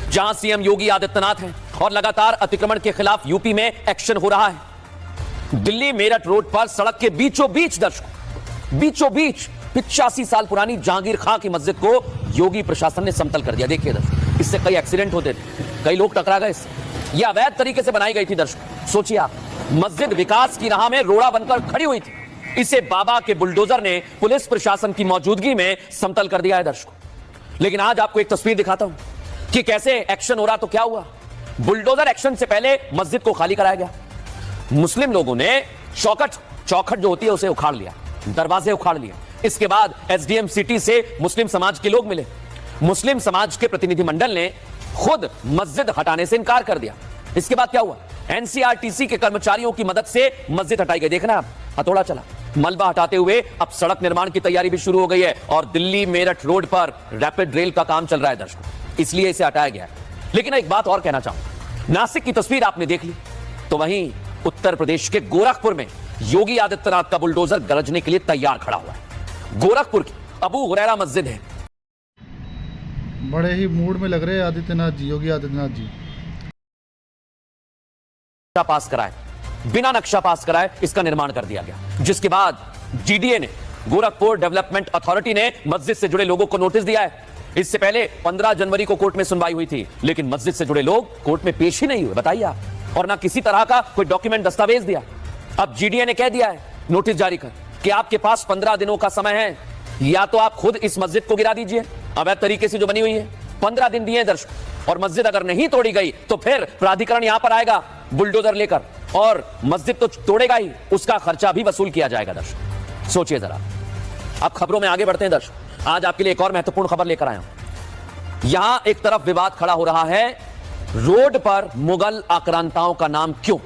जहां सीएम योगी आदित्यनाथ हैं और लगातार अतिक्रमण के खिलाफ यूपी में एक्शन हो रहा है। दिल्ली मेरठ रोड पर सड़क के बीचों बीच दर्शकों, बीचों बीच 85 साल पुरानी जहांगीर खां की मस्जिद को योगी प्रशासन ने समतल कर दिया। देखिए दर्शक, इससे कई एक्सीडेंट होते थे, कई लोग टकरा गए इससे। यह अवैध तरीके से बनाई गई थी दर्शक। सोचिए आप, मस्जिद विकास की राह में रोड़ा बनकर खड़ी हुई थी, इसे बाबा के बुलडोजर ने पुलिस प्रशासन की मौजूदगी में समतल कर दिया है दर्शकों। लेकिन आज आपको एक तस्वीर दिखाता हूं कि कैसे एक्शन हो रहा। तो क्या हुआ, बुलडोजर एक्शन से पहले मस्जिद को खाली कराया गया। मुस्लिम लोगों ने चौखट जो होती है उसे उखाड़ लिया, दरवाजे उखाड़ लिए। इसके बाद एसडीएम सिटी से मुस्लिम समाज के लोग मिले। मुस्लिम समाज के प्रतिनिधिमंडल ने खुद मस्जिद हटाने से इनकार कर दिया। इसके बाद क्या हुआ, एनसीआरटीसी के कर्मचारियों की मदद से मस्जिद हटाई गई। देखना, हथौड़ा चला, मलबा हटाते हुए अब सड़क निर्माण की तैयारी भी शुरू हो गई है और दिल्ली मेरठ रोड पर रैपिड रेल का काम चल रहा है दर्शकों, इसलिए इसे हटाया गया है। लेकिन एक बात और कहना चाहूंगा, नासिक की तस्वीर आपने देख ली, तो वहीं उत्तर प्रदेश के गोरखपुर में योगी आदित्यनाथ का बुलडोजर गरजने के लिए तैयार खड़ा हुआ है। गोरखपुर की अबू हुरैरा मस्जिद है। बड़े ही मूड में लग रहे हैं आदित्यनाथ जी, योगी आदित्यनाथ जी। पास कराए, बिना नक्शा पास कराए इसका निर्माण कर दिया गया, जिसके बाद जीडीए ने, गोरखपुर डेवलपमेंट अथॉरिटी ने मस्जिद से जुड़े लोगों को नोटिस दिया है। इससे पहले 15 जनवरी को कोर्ट में सुनवाई हुई थी, लेकिन मस्जिद से जुड़े लोग कोर्ट में पेश ही नहीं हुए, बताइए आप, और ना किसी तरह का कोई डॉक्यूमेंट दस्तावेज दिया। अब जीडीए ने कह दिया है नोटिस जारी कर कि आपके पास 15 दिनों का समय है, या तो आप खुद इस मस्जिद को गिरा दीजिए अवैध तरीके से जो बनी हुई है। 15 दिन दिए दर्शक, और मस्जिद अगर नहीं तोड़ी गई तो फिर प्राधिकरण यहां पर आएगा बुलडोजर लेकर, और मस्जिद तो तोड़ेगा ही, उसका खर्चा भी वसूल किया जाएगा दर्शक। सोचिए जरा। अब खबरों में आगे बढ़ते हैं दर्शक। आज आपके लिए एक और महत्वपूर्ण खबर लेकर आया हूं। यहां एक तरफ विवाद खड़ा हो रहा है, रोड पर मुगल आक्रांताओं का नाम क्यों,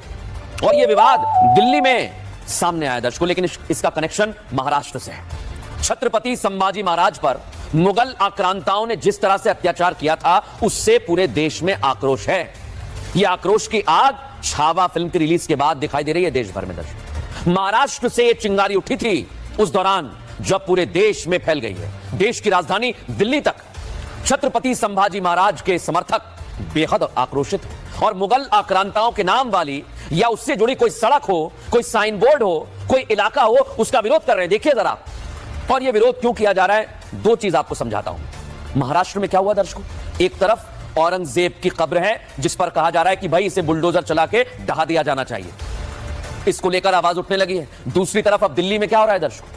और यह विवाद दिल्ली में सामने आया दर्शकों, लेकिन इसका कनेक्शन महाराष्ट्र से है। छत्रपति संभाजी महाराज पर मुगल आक्रांताओं ने जिस तरह से अत्याचार किया था, उससे पूरे देश में आक्रोश है। यह आक्रोश की आग छावा फिल्म की रिलीज के बाद दिखाई दे रही है देश भर में दर्शक। महाराष्ट्र से यह चिंगारी उठी थी उस दौरान जब पूरे देश में फैल गई है। देश की राजधानी दिल्ली तक छत्रपति संभाजी महाराज के समर्थक बेहद आक्रोशित, और मुगल आक्रांताओं के नाम वाली या उससे जुड़ी कोई सड़क हो, कोई साइन बोर्ड हो, कोई इलाका हो, उसका विरोध कर रहे हैं। देखिए जरा, और यह विरोध क्यों किया जा रहा है, दो चीज आपको समझाता हूं। महाराष्ट्र में क्या हुआ दर्शकों, एक तरफ औरंगजेब की कब्र है जिस पर कहा जा रहा है कि भाई इसे बुलडोजर चला के ढहा दिया जाना चाहिए, इसको लेकर आवाज उठने लगी है। दूसरी तरफ अब दिल्ली में क्या हो रहा है दर्शकों,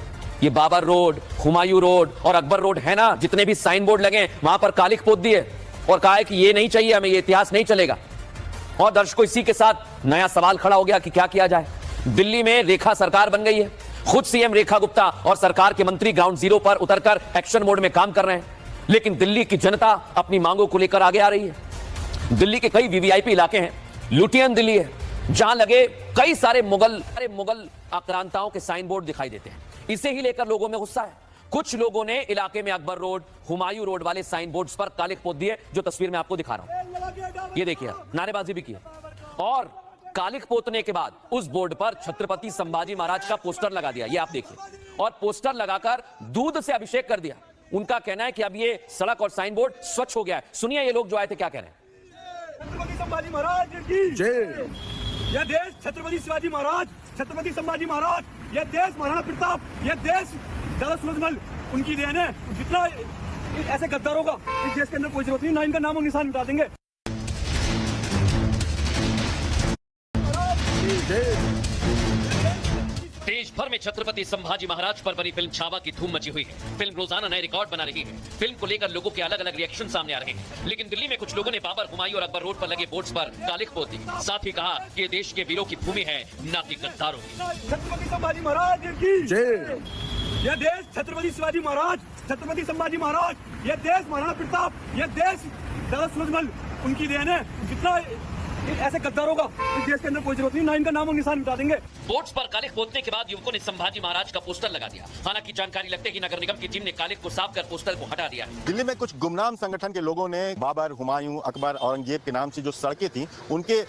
ये बाबर रोड, हुमायूं रोड और अकबर रोड है ना, जितने भी साइन बोर्ड लगे वहां पर कालिख पोत दिए और कहा है कि ये नहीं चाहिए हमें, ये इतिहास नहीं चलेगा। और दर्शकों, इसी के साथ नया सवाल खड़ा हो गया कि क्या किया जाए। दिल्ली में रेखा सरकार बन गई है, खुद सीएम रेखा गुप्ता और सरकार के मंत्री ग्राउंड जीरो पर उतरकर एक्शन मोड में काम कर रहे हैं, लेकिन दिल्ली की जनता अपनी मांगों को लेकर आगे आ रही है। दिल्ली के कई वीवीआईपी इलाके हैं, लुटियन दिल्ली है, जहां लगे कई सारे मुगल आक्रांताओं के साइन बोर्ड दिखाई देते हैं। इसे ही लेकर लोगों में गुस्सा है। कुछ लोगों ने इलाके में अकबर रोड, हुमायूं रोड वाले साइन बोर्ड्स पर कालिख पोत दिए, जो तस्वीर में आपको दिखा रहा हूं। ये देखिए, नारेबाजी भी की, और कालिख पोतने के बाद उस बोर्ड पर छत्रपति संभाजी महाराज का पोस्टर लगा दिया, ये आप देखिए, और पोस्टर लगाकर दूध से अभिषेक कर दिया। उनका कहना है कि अब ये सड़क और साइन बोर्ड स्वच्छ हो गया है। सुनिए ये लोग जो आए थे क्या कह रहे हैं। छत्रपति संभाजी महाराज की जय। यह देश छत्रपति शिवाजी महाराज, छत्रपति संभाजी महाराज, यह देश महाराणा प्रताप, यह देश दादा सूरजमल, उनकी देन है। जितना ऐसे गद्दारों का इस देश के अंदर कोई जरूरत नहीं, ना इनका नाम और निशान मिटा देंगे। देश भर में छत्रपति संभाजी महाराज पर बनी फिल्म छावा की धूम मची हुई है। फिल्म रोजाना नए रिकॉर्ड बना रही है। फिल्म को लेकर लोगों के अलग अलग रिएक्शन सामने आ रहे हैं, लेकिन दिल्ली में कुछ लोगों ने बाबर, हुमायूं और अकबर रोड पर लगे बोर्ड्स पर कालिख पोत दी। साथ ही कहा कि ये देश के वीरों की भूमि है, न कि गद्दारों की। छत्रपति संभाजी महाराज की जय। यह देश छत्रपति शिवाजी महाराज, छत्रपति संभाजी महाराज, यह देश महाराणा प्रताप, यह देश दादा सूरजमल, उनकी देन है। जितना ऐसे गद्दारों का इस देश के अंदर कोई जरूरत नहीं, ना इनका नाम और निशान मिटा देंगे। बोर्ड्स पर कालिख पोतने के बाद युवकों ने संभाजी महाराज का पोस्टर लगा दिया। हालांकि जानकारी लगते ही नगर निगम की टीम ने कालिख को साफ कर पोस्टर को हटा दिया है। दिल्ली में कुछ गुमनाम संगठन के लोगों ने बाबर, हुमायूं, अकबर, औरंगजेब के नाम से जो सड़कें थी उनके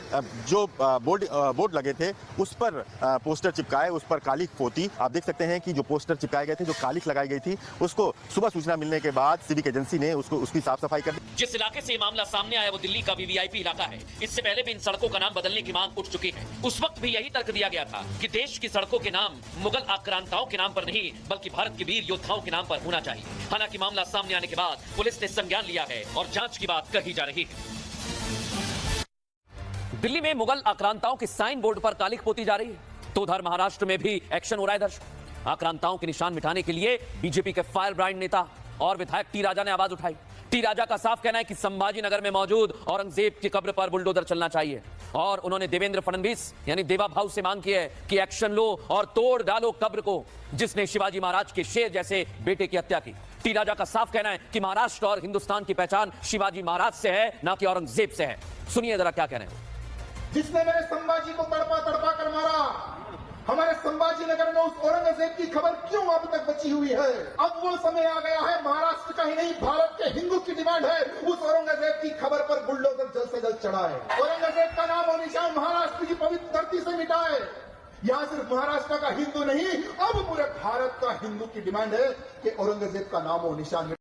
जो बोर्ड लगे थे उस पर पोस्टर चिपकाए, उस पर कालिख पोती। आप देख सकते हैं कि जो पोस्टर चिपकाए गए थे, जो कालिख लगाई गई थी, उसको सुबह सूचना मिलने के बाद सिविक एजेंसी ने उसकी साफ सफाई कर दी। जिस इलाके से ये मामला सामने आया वो दिल्ली का वीवीआईपी इलाका है। इससे पहले भी इन सड़कों का नाम बदलने की मांग उठ चुकी है। उस वक्त भी यही तर्क दिया गया था कि देश की सड़कों के नाम मुगल आक्रांताओं के नाम पर नहीं बल्कि भारत के वीर योद्धाओं के नाम पर होना चाहिए। हालांकि मामला सामने आने के बाद पुलिस ने संज्ञान लिया है और जांच की बात कही जा रही है। दिल्ली में मुगल आक्रांताओं के साइन बोर्ड पर कालिख पोती जा रही है तो उधर महाराष्ट्र में भी एक्शन हो रहा है। दर्शक, आक्रांताओं के निशान मिटाने के लिए बीजेपी के फायर ब्रांड नेता और विधायक टी राजा ने आवाज उठाई। टी राजा का साफ कहना है कि संभाजी नगर में मौजूद औरंगजेब की कब्र पर बुलडोजर चलना चाहिए और उन्होंने देवेंद्र फडणवीस यानी देवा भाऊ से मांग की है कि एक्शन लो और तोड़ डालो कब्र को जिसने शिवाजी महाराज के शेर जैसे बेटे की हत्या की। टी राजा का साफ कहना है कि महाराष्ट्र और हिंदुस्तान की पहचान शिवाजी महाराज से है, ना कि औरंगजेब से है। सुनिए जरा क्या कह रहे हैं। जिसने मेरे संभाजी को तड़पा तड़पा कर मारा, हमारे संभाजी नगर में उस औरंगजेब की खबर क्यों अब तक बची हुई है? अब वो समय आ गया है, महाराष्ट्र का ही नहीं भारत के हिंदू की डिमांड है उस औरंगजेब की खबर पर बुलडोजर जल्द से जल्द चढ़ाए। औरंगजेब का नाम और निशान महाराष्ट्र की पवित्र धरती से मिटाए। यहाँ सिर्फ महाराष्ट्र का हिंदू नहीं, अब पूरे भारत का हिंदू की डिमांड है कि औरंगजेब का नाम और निशान